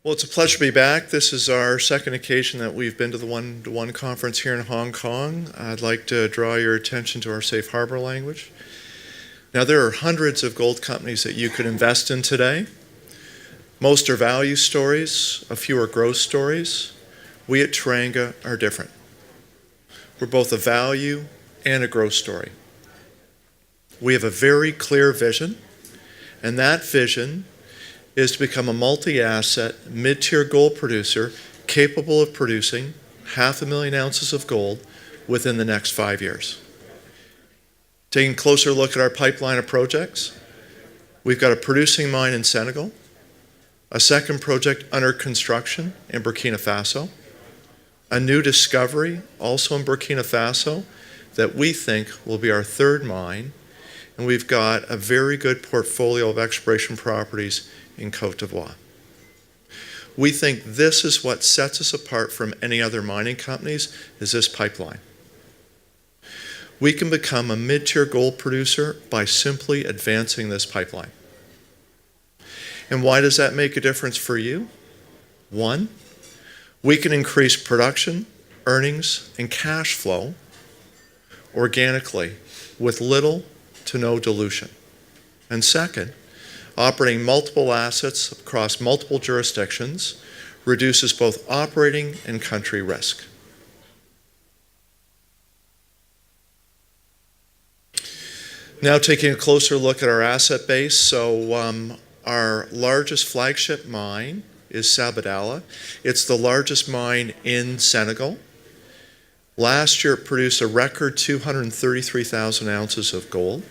Well, it's a pleasure to be back. This is our second occasion that we've been to the one-to-one conference here in Hong Kong. I'd like to draw your attention to our safe harbor language. Now, there are hundreds of gold companies that you could invest in today. Most are value stories, a few are growth stories. We at Teranga are different. We're both a value and a growth story. We have a very clear vision, and that vision is to become a multi-asset, mid-tier gold producer capable of producing 500,000 ounces of gold within the next 5 years. Taking a closer look at our pipeline of projects, we've got a producing mine in Senegal, a second project under construction in Burkina Faso, a new discovery also in Burkina Faso that we think will be our third mine, and we've got a very good portfolio of exploration properties in Côte d'Ivoire. We think this is what sets us apart from any other mining companies, is this pipeline. We can become a mid-tier gold producer by simply advancing this pipeline. And why does that make a difference for you? One, we can increase production, earnings, and cash flow organically with little to no dilution. And second, operating multiple assets across multiple jurisdictions reduces both operating and country risk. Now taking a closer look at our asset base. So our largest flagship mine is Sabodala. It's the largest mine in Senegal. Last year it produced a record 233,000 ounces of gold.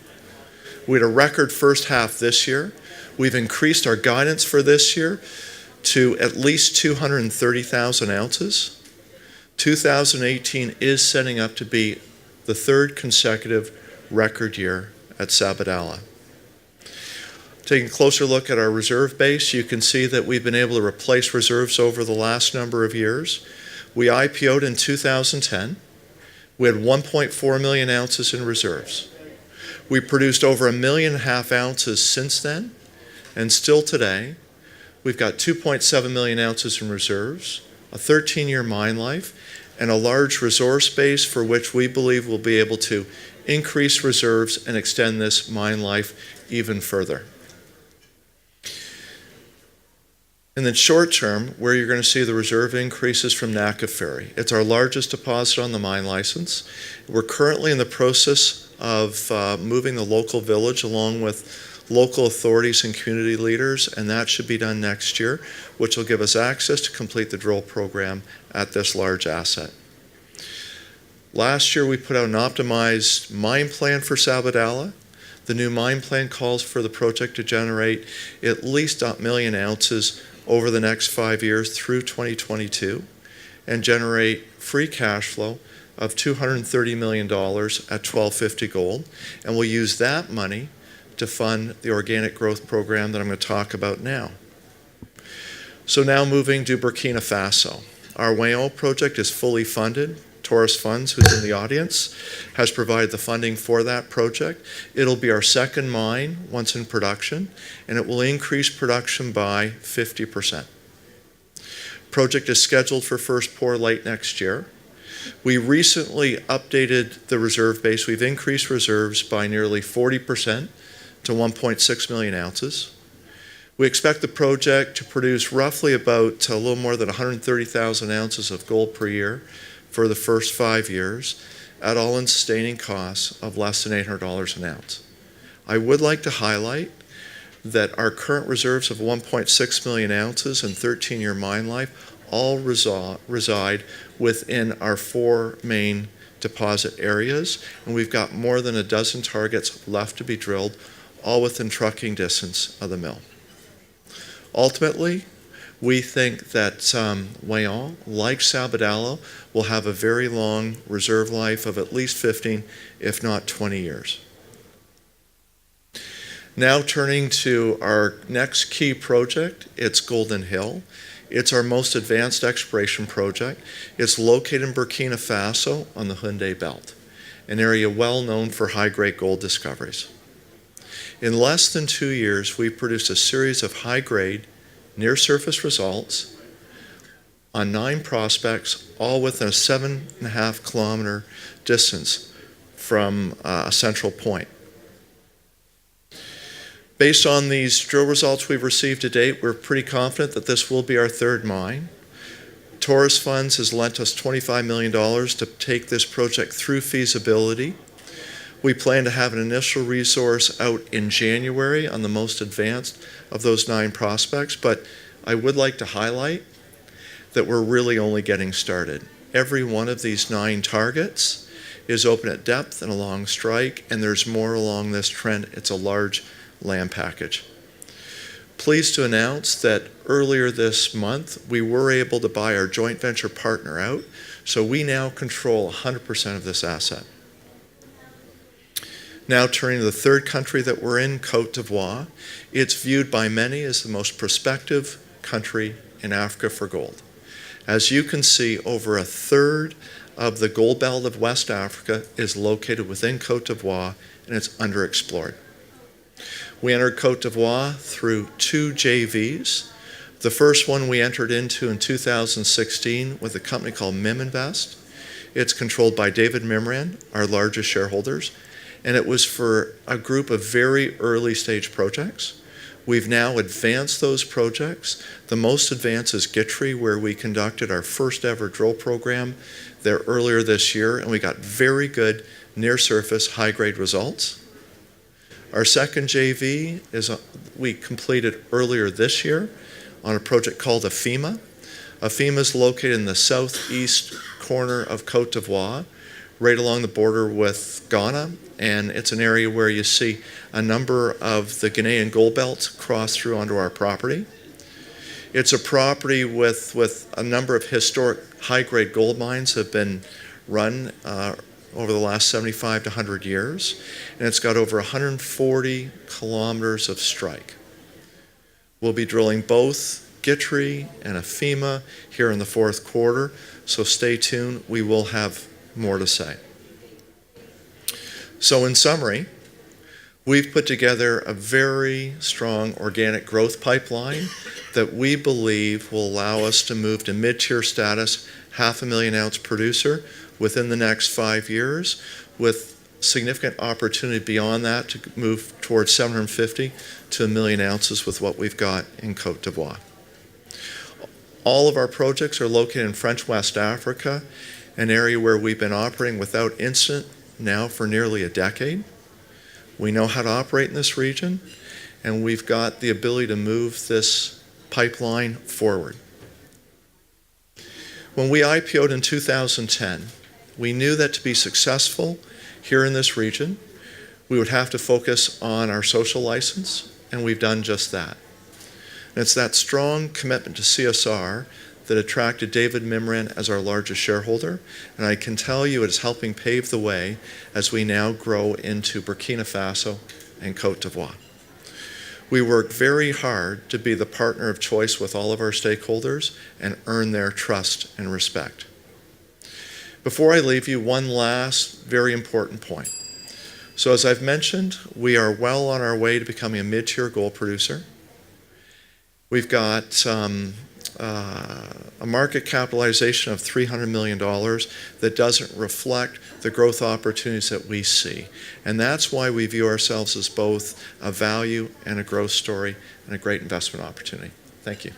We had a record first half this year. We've increased our guidance for this year to at least 230,000 ounces. 2018 is setting up to be the third consecutive record year at Sabodala. Taking a closer look at our reserve base, you can see that we've been able to replace reserves over the last number of years. We IPO'd in 2010. We had 1.4 million ounces in reserves. We produced over 1.5 million ounces since then. And still today, we've got 2.7 million ounces in reserves, a 13-year mine life, and a large resource base for which we believe we'll be able to increase reserves and extend this mine life even further. In the short term, where you're going to see the reserve increases from Nakafiri. It's our largest deposit on the mine license. We're currently in the process of moving the local village along with local authorities and community leaders, and that should be done next year, which will give us access to complete the drill program at this large asset. Last year, we put out an optimized mine plan for Sabodala. The new mine plan calls for the project to generate at least 1 million ounces over the next 5 years through 2022 and generate free cash flow of $230 million at $1,250 gold. And we'll use that money to fund the organic growth program that I'm going to talk about now. So now moving to Burkina Faso. Our Wahgnion project is fully funded. Taurus Funds, who's in the audience, has provided the funding for that project. It'll be our second mine once in production, and it will increase production by 50%. Project is scheduled for first pour late next year. We recently updated the reserve base. We've increased reserves by nearly 40% to 1.6 million ounces. We expect the project to produce roughly about a little more than 130,000 ounces of gold per year for the first 5 years at all-in sustaining costs of less than $800 an ounce. I would like to highlight that our current reserves of 1.6 million ounces and 13-year mine life all reside within our 4 main deposit areas, and we've got more than a dozen targets left to be drilled, all within trucking distance of the mill. Ultimately, we think that Wahgnion, like Sabodala, will have a very long reserve life of at least 15, if not 20 years. Now turning to our next key project, it's Golden Hill. It's our most advanced exploration project. It's located in Burkina Faso on the Houndé Belt, an area well known for high-grade gold discoveries. In less than 2 years, we've produced a series of high-grade, near-surface results on 9 prospects, all within a 7.5-kilometer distance from a central point. Based on these drill results we've received to date, we're pretty confident that this will be our third mine. Taurus Funds has lent us $25 million to take this project through feasibility. We plan to have an initial resource out in January on the most advanced of those 9 prospects, but I would like to highlight that we're really only getting started. Every one of these 9 targets is open at depth and along strike, and there's more along this trend. It's a large land package. Pleased to announce that earlier this month, we were able to buy our joint venture partner out, so we now control 100% of this asset. Now turning to the third country that we're in, Côte d'Ivoire. It's viewed by many as the most prospective country in Africa for gold. As you can see, over a third of the gold belt of West Africa is located within Côte d'Ivoire, and it's underexplored. We entered Côte d'Ivoire through 2 JVs. The first one we entered into in 2016 with a company called Miminvest. It's controlled by David Mimran, our largest shareholders, and it was for a group of very early stage projects. We've now advanced those projects. The most advanced is Guitry, where we conducted our first ever drill program there earlier this year, and we got very good near surface high grade results. Our second JV is we completed earlier this year on a project called Afima. Afima is located in the southeast corner of Côte d'Ivoire, right along the border with Ghana, and it's an area where you see a number of the Ghanaian gold belts cross through onto our property. It's a property with a number of historic high-grade gold mines have been run over the last 75 to 100 years, and it's got over 140 kilometers of strike. We'll be drilling both Guitry and Afima here in the fourth quarter, so stay tuned. We will have more to say. So in summary, we've put together a very strong organic growth pipeline that we believe will allow us to move to mid-tier status, 500,000 ounce producer within the next 5 years, with significant opportunity beyond that to move towards 750 to 1 million ounces with what we've got in Côte d'Ivoire. All of our projects are located in French West Africa, an area where we've been operating without incident now for nearly a decade. We know how to operate in this region, and we've got the ability to move this pipeline forward. When we IPO'd in 2010, we knew that to be successful here in this region, we would have to focus on our social license, and we've done just that. And it's that strong commitment to CSR that attracted David Mimran as our largest shareholder, and I can tell you it is helping pave the way as we now grow into Burkina Faso and Côte d'Ivoire. We work very hard to be the partner of choice with all of our stakeholders and earn their trust and respect. Before I leave you, one last very important point. So as I've mentioned, we are well on our way to becoming a mid-tier gold producer. We've got a market capitalization of $300 million that doesn't reflect the growth opportunities that we see. And that's why we view ourselves as both a value and a growth story and a great investment opportunity. Thank you.